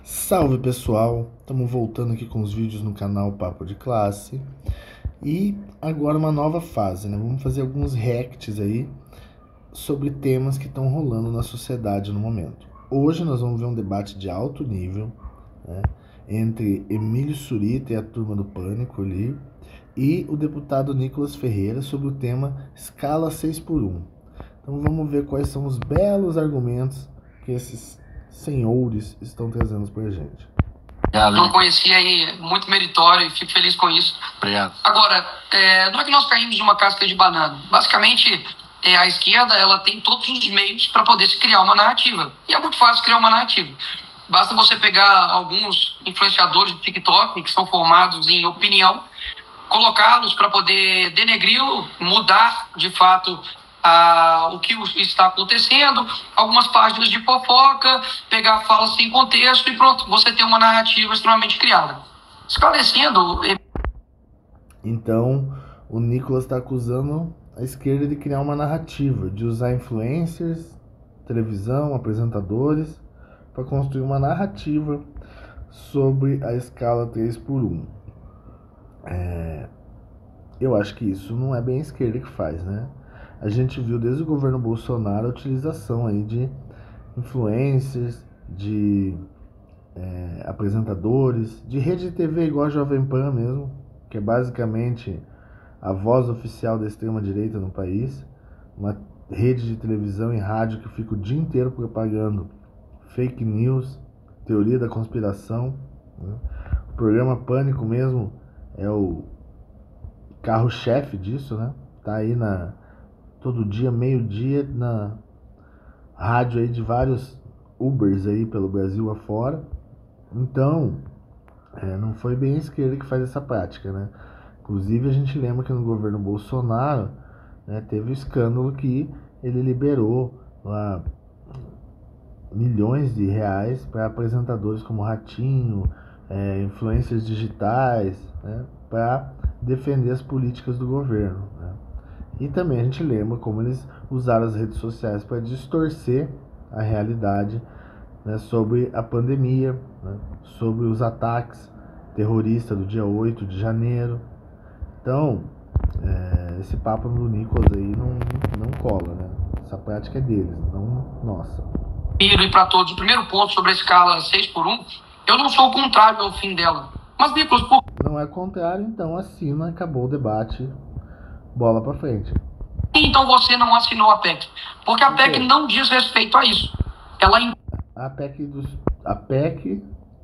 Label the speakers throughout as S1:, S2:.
S1: Salve pessoal, estamos voltando aqui com os vídeos no canal Papo de Classe e agora uma nova fase, né? Vamos fazer alguns reacts aí sobre temas que estão rolando na sociedade no momento. Hoje nós vamos ver um debate de alto nível, né, entre Emílio Surita e a turma do Pânico ali e o deputado Nicolas Ferreira sobre o tema escala 6x1. Então vamos ver quais são os belos argumentos que esses senhores estão trazendo pra gente.
S2: Não conhecia aí, muito meritório e fico feliz com isso.
S3: Obrigado.
S2: Agora, não é que nós caímos de uma casca de banana. Basicamente, a esquerda ela tem todos os meios para poder se criar uma narrativa. E é muito fácil criar uma narrativa. Basta você pegar alguns influenciadores de TikTok que são formados em opinião, colocá-los para poder denegri-lo, mudar de fato o que está acontecendo, algumas páginas de fofoca, pegar falas sem contexto e pronto, você tem uma narrativa extremamente criada. Esclarecendo.
S1: Então, o Nicolas está acusando a esquerda de criar uma narrativa, de usar influencers, televisão, apresentadores, para construir uma narrativa sobre a escala 3x1. Eu acho que isso não é bem a esquerda que faz, né? A gente viu desde o governo Bolsonaro a utilização aí de influencers, de apresentadores, de rede de TV igual a Jovem Pan mesmo, que é basicamente a voz oficial da extrema-direita no país, uma rede de televisão e rádio que fica o dia inteiro propagando fake news, teoria da conspiração, né? O programa Pânico mesmo é o carro-chefe disso, né? Tá aí todo dia, meio-dia, na rádio aí de vários Ubers aí pelo Brasil afora. Então, não foi bem a esquerda que faz essa prática, né? Inclusive, a gente lembra que no governo Bolsonaro, né, teve o escândalo que ele liberou lá milhões de reais para apresentadores como Ratinho, influencers digitais, né, para defender as políticas do governo, né? E também a gente lembra como eles usaram as redes sociais para distorcer a realidade, né, sobre a pandemia, né, sobre os ataques terroristas do dia 8 de janeiro. Então, esse papo do Nicolas aí não cola, né? Essa prática é deles, não nossa.
S2: E para todos, o primeiro ponto sobre a escala 6x1, eu não sou contrário ao fim dela. Mas, Nicolas, por...
S1: Não é contrário, então assina, acabou o debate, bola para frente.
S2: Então você não assinou a PEC? Porque a PEC não diz respeito a isso. Ela...
S1: A PEC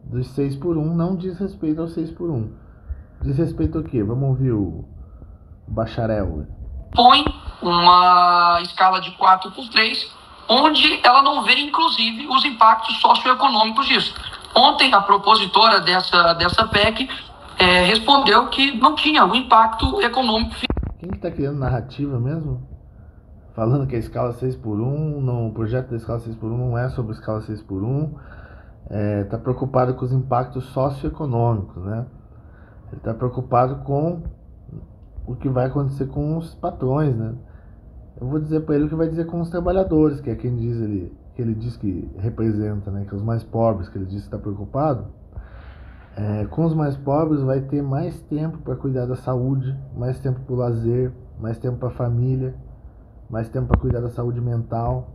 S1: dos 6x1 não diz respeito ao 6x1. Diz respeito ao quê? Vamos ouvir o bacharel.
S2: Põe uma escala de 4x3, onde ela não vê, inclusive, os impactos socioeconômicos disso. Ontem, a propositora dessa PEC respondeu que não tinha o impacto econômico.
S1: Quem que tá criando narrativa mesmo? Falando que a escala 6x1, o projeto da escala 6x1 não é sobre a escala 6x1, tá preocupado com os impactos socioeconômicos, né? Ele tá preocupado com o que vai acontecer com os patrões, né? Eu vou dizer para ele o que vai dizer com os trabalhadores, que é quem diz que ele diz que representa, né? Que é os mais pobres, que ele diz que está preocupado. Com os mais pobres vai ter mais tempo para cuidar da saúde, mais tempo para o lazer, mais tempo para a família, mais tempo para cuidar da saúde mental.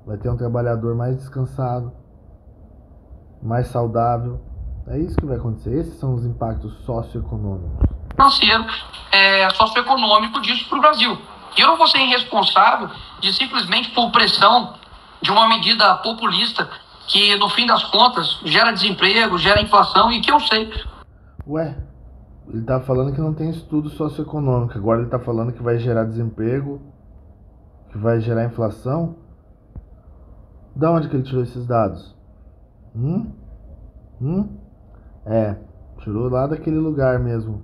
S1: Vai ter um trabalhador mais descansado, mais saudável. É isso que vai acontecer. Esses são os impactos socioeconômicos.
S2: Financeiro, socioeconômico disso para o Brasil. E eu não vou ser irresponsável de simplesmente por pressão de uma medida populista que, no fim das contas, gera desemprego, gera inflação e que eu sei.
S1: Ué, ele tá falando que não tem estudo socioeconômico, agora ele tá falando que vai gerar desemprego, que vai gerar inflação? Da onde que ele tirou esses dados? Tirou lá daquele lugar mesmo,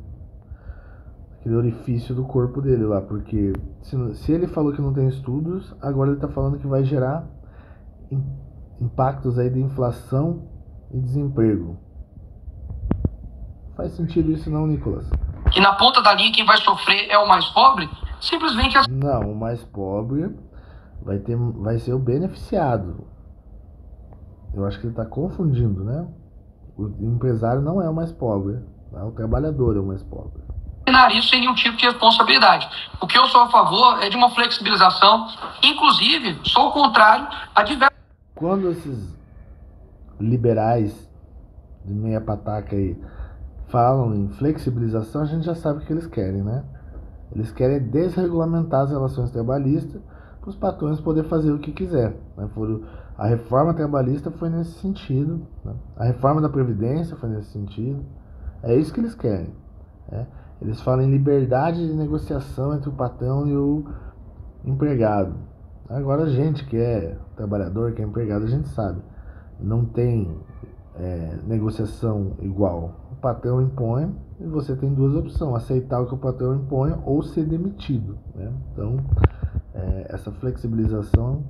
S1: aquele orifício do corpo dele lá, porque se ele falou que não tem estudos, agora ele tá falando que vai gerar impactos aí de inflação e desemprego. Faz sentido isso não, Nicolas?
S2: Que na ponta da linha quem vai sofrer é o mais pobre? Simplesmente...
S1: Não, o mais pobre vai ser o beneficiado. Eu acho que ele tá confundindo, né? O empresário não é o mais pobre, tá? O trabalhador é o mais pobre.
S2: Isso sem nenhum tipo de responsabilidade. O que eu sou a favor é de uma flexibilização, inclusive, sou o contrário a diversos.
S1: Quando esses liberais de meia pataca aí falam em flexibilização, a gente já sabe o que eles querem, né? Eles querem desregulamentar as relações trabalhistas para os patrões poderem fazer o que quiser, né? A reforma trabalhista foi nesse sentido, né? A reforma da Previdência foi nesse sentido. É isso que eles querem, né? Eles falam em liberdade de negociação entre o patrão e o empregado. Agora a gente que é trabalhador, que é empregado, a gente sabe, não tem negociação igual. O patrão impõe e você tem duas opções: aceitar o que o patrão impõe ou ser demitido, né? Então, essa flexibilização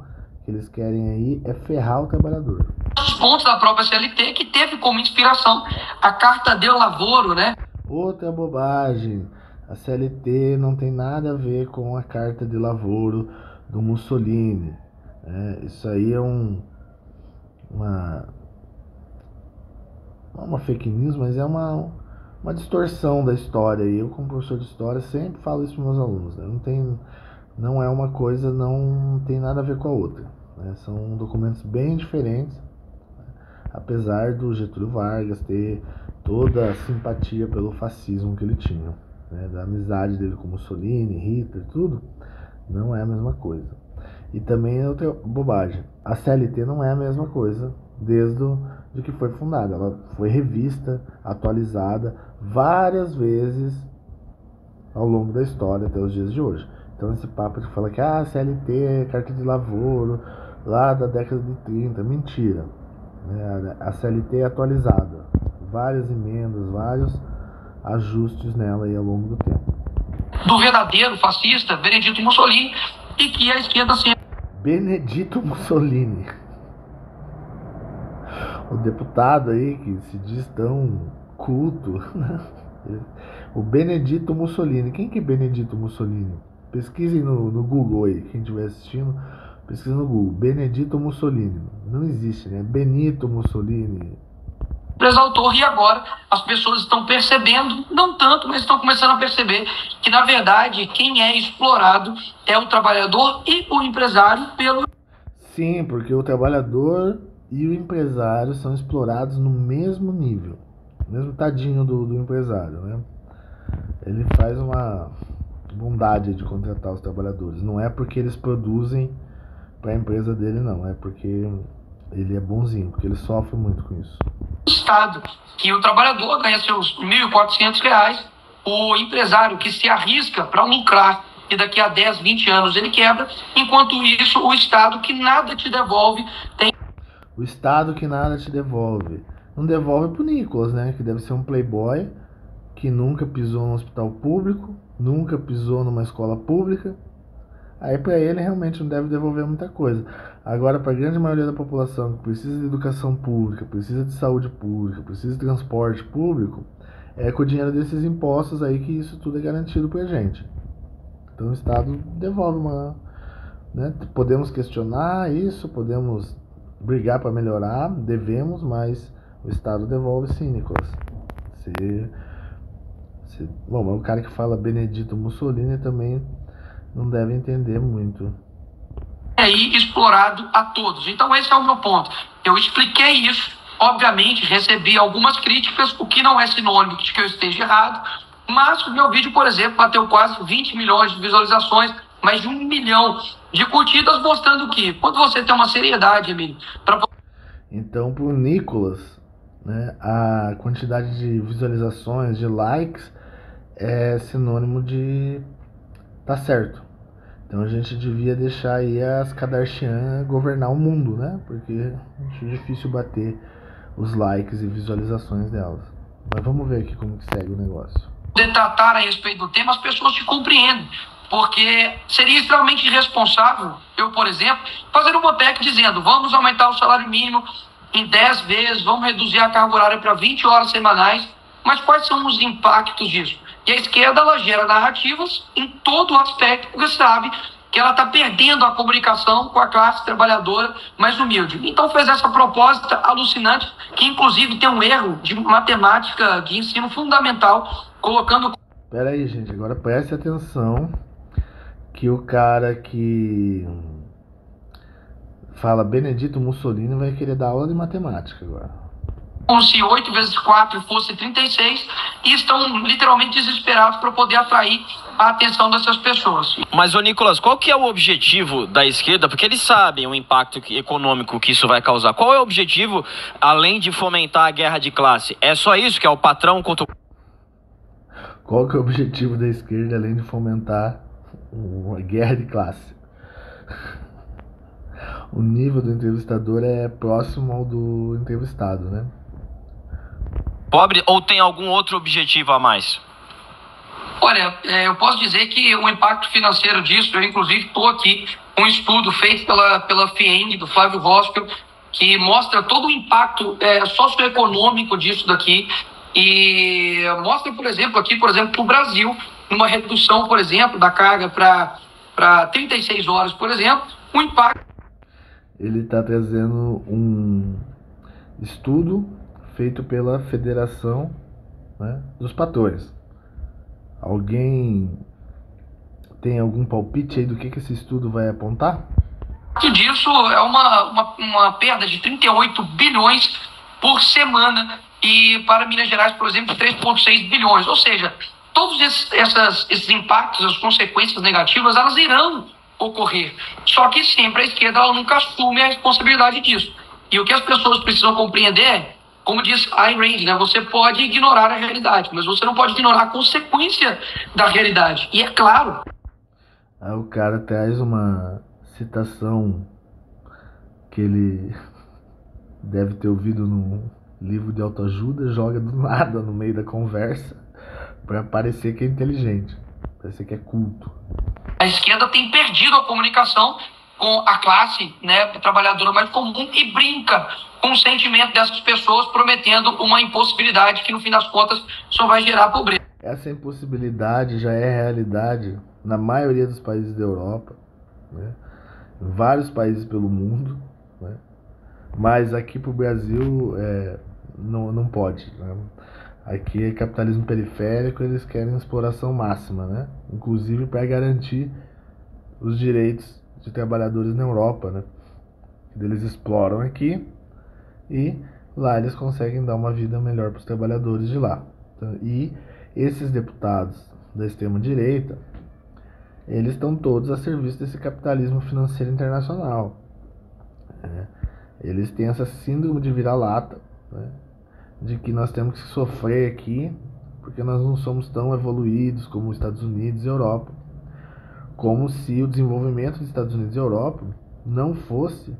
S1: que eles querem aí é ferrar o trabalhador.
S2: Os pontos da própria CLT que teve como inspiração a Carta de Lavoro, né?
S1: Outra bobagem. A CLT não tem nada a ver com a Carta de Lavoro do Mussolini. Isso aí é uma fake news, mas é uma distorção da história. E eu, como professor de história, sempre falo isso para meus alunos, né? Não é uma coisa, não tem nada a ver com a outra, né? São documentos bem diferentes, apesar do Getúlio Vargas ter toda a simpatia pelo fascismo que ele tinha, né? Da amizade dele com Mussolini, Hitler, tudo, não é a mesma coisa. E também é outra bobagem: a CLT não é a mesma coisa desde que foi fundada. Ela foi revista, atualizada várias vezes ao longo da história até os dias de hoje. Então esse papo que fala que a CLT é Carta de Lavoro lá da década de 30, mentira, né? A CLT é atualizada, várias emendas, vários ajustes nela aí ao longo do tempo.
S2: Do verdadeiro fascista Benedito Mussolini, e que a esquerda sempre...
S1: Benedito Mussolini, o deputado aí que se diz tão culto, né? O Benedito Mussolini. Quem que é Benedito Mussolini? Pesquisem no Google aí, quem estiver assistindo, pesquisa no Google, Benedito Mussolini. Não existe, né? Benito Mussolini.
S2: Exaltou, e agora as pessoas estão percebendo, não tanto, mas estão começando a perceber que, na verdade, quem é explorado é o trabalhador e o empresário pelo...
S1: Sim, porque o trabalhador e o empresário são explorados no mesmo nível. Mesmo tadinho do empresário, né? Ele faz uma bondade de contratar os trabalhadores. Não é porque eles produzem para a empresa dele, não. É porque ele é bonzinho, porque ele sofre muito com isso.
S2: Estado, que o trabalhador ganha seus R$1.400, o empresário que se arrisca para lucrar e daqui a 10, 20 anos ele quebra, enquanto isso o Estado que nada te devolve tem...
S1: O Estado que nada te devolve. Não devolve pro Nicolas, né? Que deve ser um playboy que nunca pisou num hospital público, nunca pisou numa escola pública. Aí para ele realmente não deve devolver muita coisa. Agora, para a grande maioria da população que precisa de educação pública, precisa de saúde pública, precisa de transporte público, é com o dinheiro desses impostos aí que isso tudo é garantido pra gente. Então o Estado devolve uma... né? Podemos questionar isso, podemos brigar para melhorar, devemos, mas o Estado devolve sim, Nicolas. Bom, mas o cara que fala Benedito Mussolini também não deve entender muito.
S2: Aí explorado a todos. Então esse é o meu ponto. Eu expliquei isso, obviamente recebi algumas críticas, o que não é sinônimo de que eu esteja errado, mas o meu vídeo, por exemplo, bateu quase 20 milhões de visualizações, mais de 1 milhão de curtidas, mostrando que quando você tem uma seriedade, Emílio,
S1: então pro Nicolas, né, a quantidade de visualizações, de likes é sinônimo de tá certo. Então a gente devia deixar aí as Kardashian governar o mundo, né? Porque acho difícil bater os likes e visualizações delas. Mas vamos ver aqui como que segue o negócio.
S2: De tratar a respeito do tema, as pessoas te compreendem. Porque seria extremamente irresponsável eu, por exemplo, fazer uma PEC dizendo: vamos aumentar o salário mínimo em 10 vezes, vamos reduzir a carga horária para 20 horas semanais. Mas quais são os impactos disso? E a esquerda, ela gera narrativas em todo o aspecto, porque sabe que ela está perdendo a comunicação com a classe trabalhadora mais humilde. Então fez essa proposta alucinante, que inclusive tem um erro de matemática de ensino fundamental, colocando...
S1: Pera aí, gente, agora preste atenção que o cara que fala Benedito Mussolini vai querer dar aula de matemática agora.
S2: Como se 8 vezes 4 fosse 36, e estão literalmente desesperados para poder atrair a atenção dessas pessoas.
S3: Mas, ô Nicolas, qual que é o objetivo da esquerda? Porque eles sabem o impacto econômico que isso vai causar. Qual é o objetivo, além de fomentar a guerra de classe? É só isso, que é o patrão contra o...
S1: Qual que é o objetivo da esquerda, além de fomentar uma guerra de classe? O nível do entrevistador é próximo ao do entrevistado, né?
S3: Pobre, ou tem algum outro objetivo a mais?
S2: Olha, eu posso dizer que o impacto financeiro disso, eu inclusive estou aqui com um estudo feito pela FIENG, do Flávio Rospel, que mostra todo o impacto socioeconômico disso daqui, e mostra, por exemplo, o Brasil, numa redução, por exemplo, da carga para 36 horas, por exemplo, o impacto...
S1: Ele está trazendo um estudo feito pela Federação, né, dos Patrões. Alguém tem algum palpite aí do que esse estudo vai apontar?
S2: Disso é uma perda de 38 bilhões por semana, e para Minas Gerais, por exemplo, 3,6 bilhões. Ou seja, todos esses impactos, as consequências negativas, elas irão ocorrer. Só que sempre a esquerda ela nunca assume a responsabilidade disso. E o que as pessoas precisam compreender é, como diz Ayn Rand, né, você pode ignorar a realidade, mas você não pode ignorar a consequência da realidade. E é claro...
S1: Aí o cara traz uma citação que ele deve ter ouvido num livro de autoajuda, joga do nada no meio da conversa para parecer que é inteligente, parecer que é culto.
S2: A esquerda tem perdido a comunicação com a classe, né, trabalhadora mais comum, e brinca com o sentimento dessas pessoas, prometendo uma impossibilidade que, no fim das contas, só vai gerar pobreza.
S1: Essa impossibilidade já é realidade na maioria dos países da Europa, né, em vários países pelo mundo, né, mas aqui para o Brasil não pode, né. Aqui é capitalismo periférico, eles querem exploração máxima, né? Inclusive para garantir os direitos de trabalhadores na Europa, né? Eles exploram aqui e lá eles conseguem dar uma vida melhor para os trabalhadores de lá. E esses deputados da extrema-direita, eles estão todos a serviço desse capitalismo financeiro internacional. Eles têm essa síndrome de vira-lata, né? De que nós temos que sofrer aqui porque nós não somos tão evoluídos como os Estados Unidos e Europa, como se o desenvolvimento dos Estados Unidos e Europa não fosse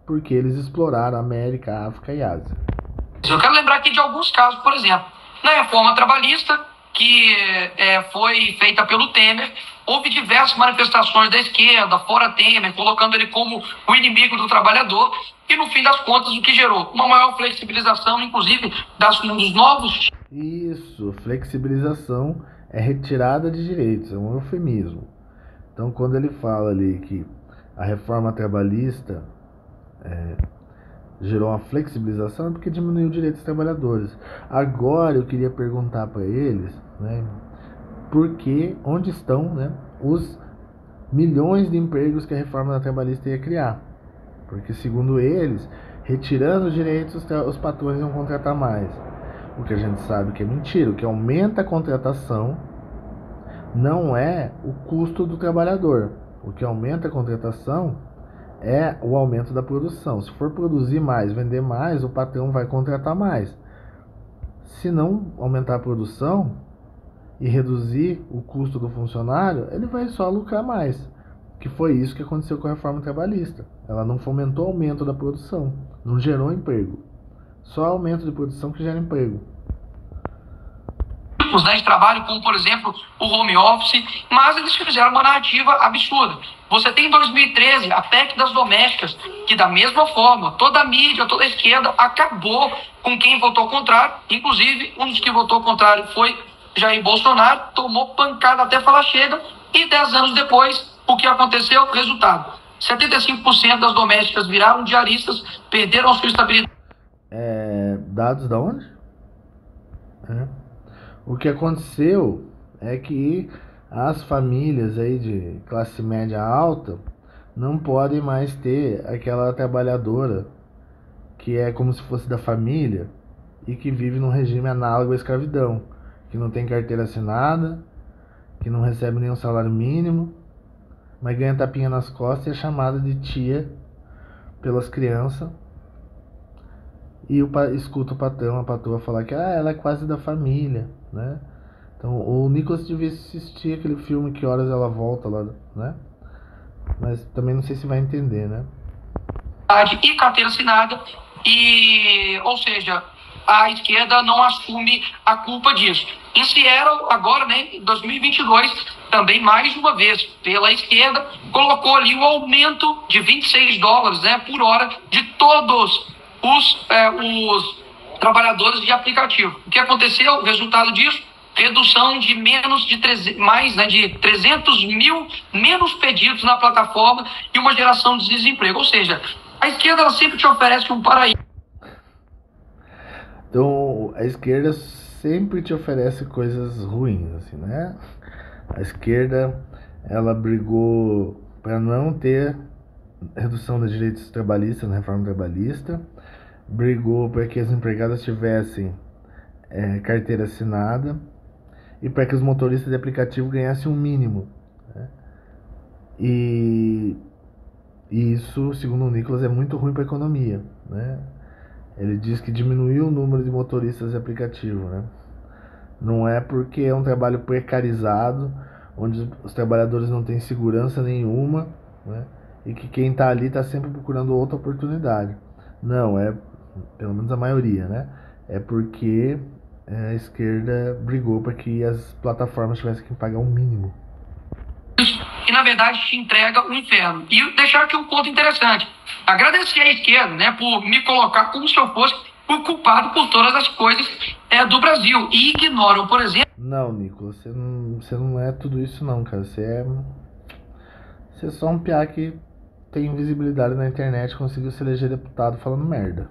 S1: porque eles exploraram a América, a África e a Ásia.
S2: Eu quero lembrar aqui de alguns casos, por exemplo, na reforma trabalhista, que foi feita pelo Temer, houve diversas manifestações da esquerda, fora Temer, colocando ele como o inimigo do trabalhador, e no fim das contas o que gerou? Uma maior flexibilização, inclusive, dos novos...
S1: Isso, flexibilização é retirada de direitos, é um eufemismo. Então quando ele fala ali que a reforma trabalhista gerou uma flexibilização, é porque diminuiu o direito dos trabalhadores. Agora eu queria perguntar para eles, né, onde estão, né, os milhões de empregos que a reforma trabalhista ia criar. Porque segundo eles, retirando os direitos, os patrões iam contratar mais. O que a gente sabe que é mentira. O que aumenta a contratação não é o custo do trabalhador. O que aumenta a contratação é o aumento da produção. Se for produzir mais, vender mais, o patrão vai contratar mais. Se não aumentar a produção e reduzir o custo do funcionário, ele vai só lucrar mais. Que foi isso que aconteceu com a reforma trabalhista. Ela não fomentou o aumento da produção, não gerou emprego. Só aumento de produção que gera emprego.
S2: Tipos de trabalho, como por exemplo o home office, mas eles fizeram uma narrativa absurda. Você tem em 2013 a PEC das domésticas, que da mesma forma, toda a mídia, toda a esquerda acabou com quem votou contrário. Inclusive, um dos que votou contrário foi Jair Bolsonaro, tomou pancada até falar chega, e 10 anos depois O que aconteceu? Resultado: 75% das domésticas viraram diaristas, perderam sua estabilidade.
S1: Dados da onde? O que aconteceu é que as famílias aí de classe média alta não podem mais ter aquela trabalhadora que é como se fosse da família e que vive num regime análogo à escravidão, que não tem carteira assinada, que não recebe nenhum salário mínimo, mas ganha tapinha nas costas e é chamada de tia pelas crianças. E escuta o patrão, a patroa falar que ela é quase da família, né? Então o Nicolas devia assistir aquele filme Que Horas Ela Volta lá, né? Mas também não sei se vai entender, né?
S2: E carteira assinada, ou seja, a esquerda não assume a culpa disso. Em Seattle, agora, né, em 2022, também mais uma vez, pela esquerda, colocou ali o aumento de $26, né, por hora de todos os trabalhadores de aplicativo. O que aconteceu? O resultado disso? Redução de de 300 mil menos pedidos na plataforma e uma geração de desemprego. Ou seja, a esquerda ela sempre te oferece um paraíso.
S1: Então, a esquerda sempre te oferece coisas ruins, assim, né? A esquerda, ela brigou para não ter redução dos direitos trabalhistas na reforma trabalhista, brigou para que as empregadas tivessem carteira assinada e para que os motoristas de aplicativo ganhassem um mínimo, né? E isso, segundo o Nicolas, é muito ruim para a economia, né? Ele diz que diminuiu o número de motoristas de aplicativo, né? Não é porque é um trabalho precarizado, onde os trabalhadores não têm segurança nenhuma, né? E que quem está ali está sempre procurando outra oportunidade. Não, pelo menos a maioria, né? É porque a esquerda brigou para que as plataformas tivessem que pagar um mínimo.
S2: E na verdade te entrega o inferno. E deixar aqui um ponto interessante: agradecer à esquerda, né, por me colocar como se eu fosse o culpado por todas as coisas do Brasil, e ignoram, por exemplo...
S1: Não, Nicolas, você não é tudo isso não, cara. Você é só um piá que tem visibilidade na internet, conseguiu se eleger deputado falando merda.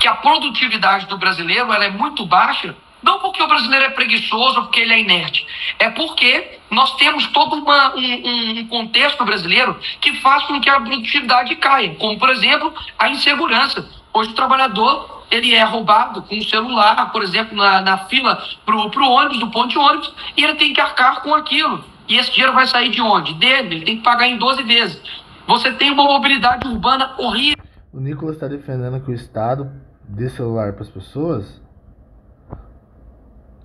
S2: Que a produtividade do brasileiro ela é muito baixa, não porque o brasileiro é preguiçoso ou porque ele é inerte, é porque nós temos todo um contexto brasileiro que faz com que a produtividade caia, como, por exemplo, a insegurança. Hoje o trabalhador ele é roubado com o celular, por exemplo, na fila pro ônibus, do ponto de ônibus, e ele tem que arcar com aquilo. E esse dinheiro vai sair de onde? Dele, ele tem que pagar em 12 vezes. Você tem uma mobilidade urbana horrível.
S1: O Nicolas está defendendo que o Estado dê celular para as pessoas?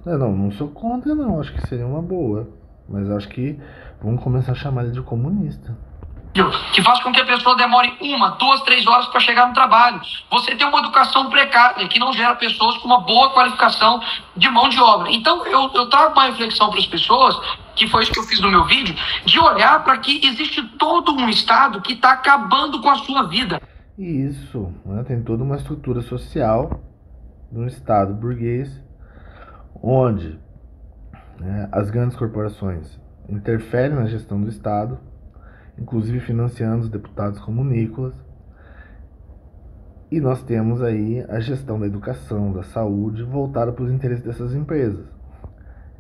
S1: Não sou contra não, acho que seria uma boa. Mas acho que vamos começar a chamar ele de comunista.
S2: Que faz com que a pessoa demore 1, 2, 3 horas para chegar no trabalho. Você tem uma educação precária, que não gera pessoas com uma boa qualificação de mão de obra. Então, eu trago uma reflexão para as pessoas, que foi isso que eu fiz no meu vídeo, de olhar para que existe todo um Estado que está acabando com a sua vida.
S1: E isso, né, tem toda uma estrutura social de um Estado burguês, onde, né, as grandes corporações interferem na gestão do Estado, inclusive financiando os deputados como o Nicolas. E nós temos aí a gestão da educação, da saúde, voltada para os interesses dessas empresas.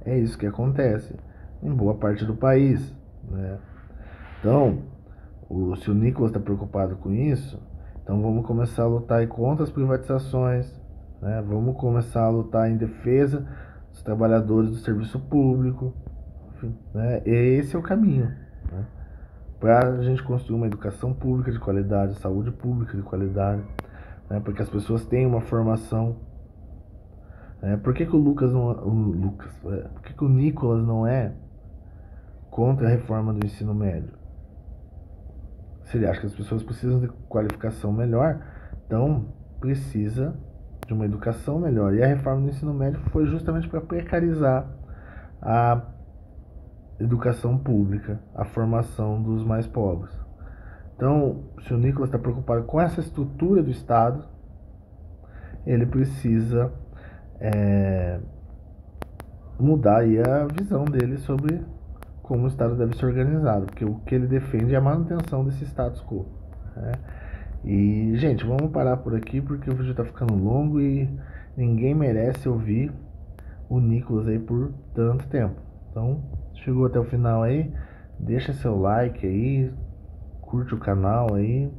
S1: É isso que acontece em boa parte do país, né? Então, se o Nicolas está preocupado com isso, então vamos começar a lutar aí contra as privatizações, né? Vamos começar a lutar em defesa dos trabalhadores do serviço público, né? Esse é o caminho, né? Para a gente construir uma educação pública de qualidade, saúde pública de qualidade, né? Para que as pessoas tenham uma formação. Por que o Nicolas não é contra a reforma do ensino médio? Se ele acha que as pessoas precisam de qualificação melhor, então precisa de uma educação melhor. E a reforma do ensino médio foi justamente para precarizar a educação pública, a formação dos mais pobres. Então, se o Nicolas está preocupado com essa estrutura do Estado, ele precisa mudar aí a visão dele sobre como o Estado deve ser organizado, porque o que ele defende é a manutenção desse status quo, né? E, gente, vamos parar por aqui porque o vídeo tá ficando longo e ninguém merece ouvir o Nicolas aí por tanto tempo. Então, chegou até o final aí, deixa seu like aí, curte o canal aí,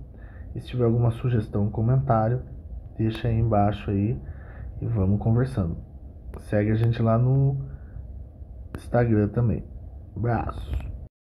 S1: e se tiver alguma sugestão, comentário, deixa aí embaixo aí e vamos conversando. Segue a gente lá no Instagram também. Abraço!